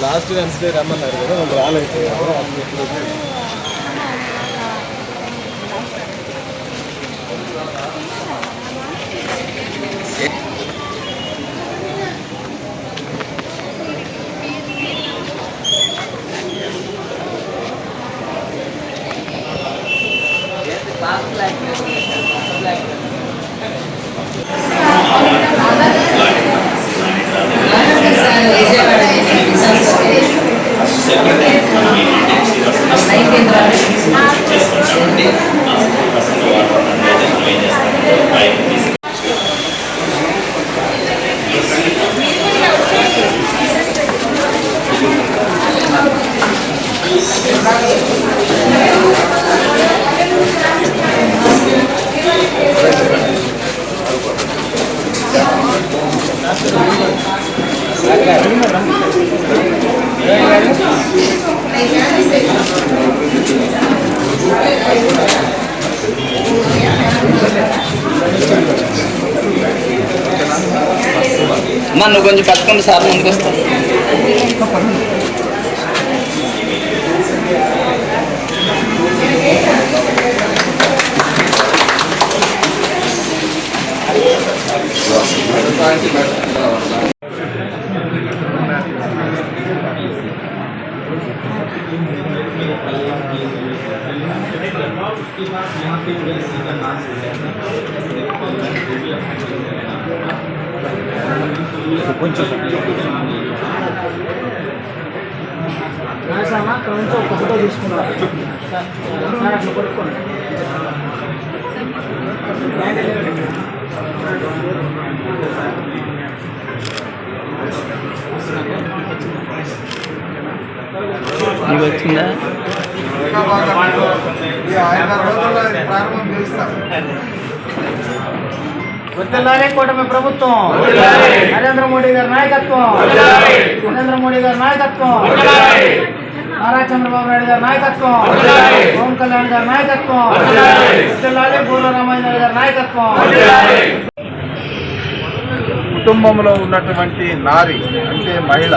Last Wednesday రమ్మన్నారు కదా, వాళ్ళు రాలేదు. నువ్వు కొంచెం పట్టుకుంటే సార్ ముందుకు వస్తాను. కొంచెం ఒక ఫోటో తీసుకున్నారు. నీకు వచ్చిందా? ప్రారంభం చేస్తారు. వర్ధిల్లాలి కూటమి ప్రభుత్వం, నరేంద్ర మోడీ గారి నాయకత్వం, నరేంద్ర మోడీ గారి నాయకత్వం, నారా చంద్రబాబు నాయుడు గారి నాయకత్వం, పవన్ కళ్యాణ్ గారి నాయకత్వం, వర్ధిల్లాలి బూర్ల రామాంజనేయులు గారి నాయకత్వం. కుటుంబంలో ఉన్నటువంటి నారి అంటే మహిళ,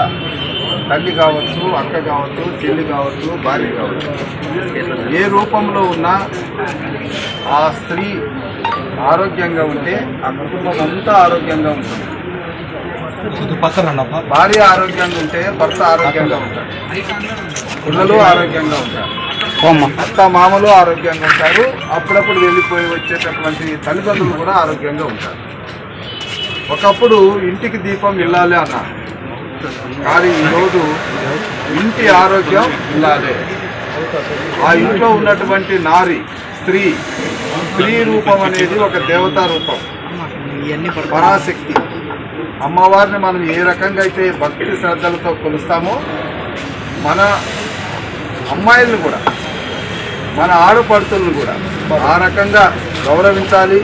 తల్లి కావచ్చు, అక్క కావచ్చు, చెల్లి కావచ్చు, భార్య కావచ్చు, ఏ రూపంలో ఉన్నా ఆ స్త్రీ ఆరోగ్యంగా ఉంటే ఆ కుటుంబం అంతా ఆరోగ్యంగా ఉంటుంది. భార్య ఆరోగ్యంగా ఉంటే భర్త ఆరోగ్యంగా ఉంటారు, పిల్లలు ఆరోగ్యంగా ఉంటారు, అత్త మామలు ఆరోగ్యంగా ఉంటారు, అప్పుడప్పుడు వెళ్ళిపోయి వచ్చేటటువంటి తల్లిదండ్రులు కూడా ఆరోగ్యంగా ఉంటారు. ఒకప్పుడు ఇంటికి దీపం ఇల్లాలి అన్నారు, కానీ ఈరోజు ఇంటి ఆరోగ్యం ఇల్లాలే. ఆ ఇంట్లో ఉన్నటువంటి నారి, స్త్రీ రూపం అనేది ఒక దేవతా రూపం, పరాశక్తి. అమ్మవారిని మనం ఏ రకంగా అయితే భక్తి శ్రద్ధలతో కొలుస్తామో మన అమ్మాయిలను కూడా, మన ఆడపడుతులను కూడా ఆ రకంగా గౌరవించాలి,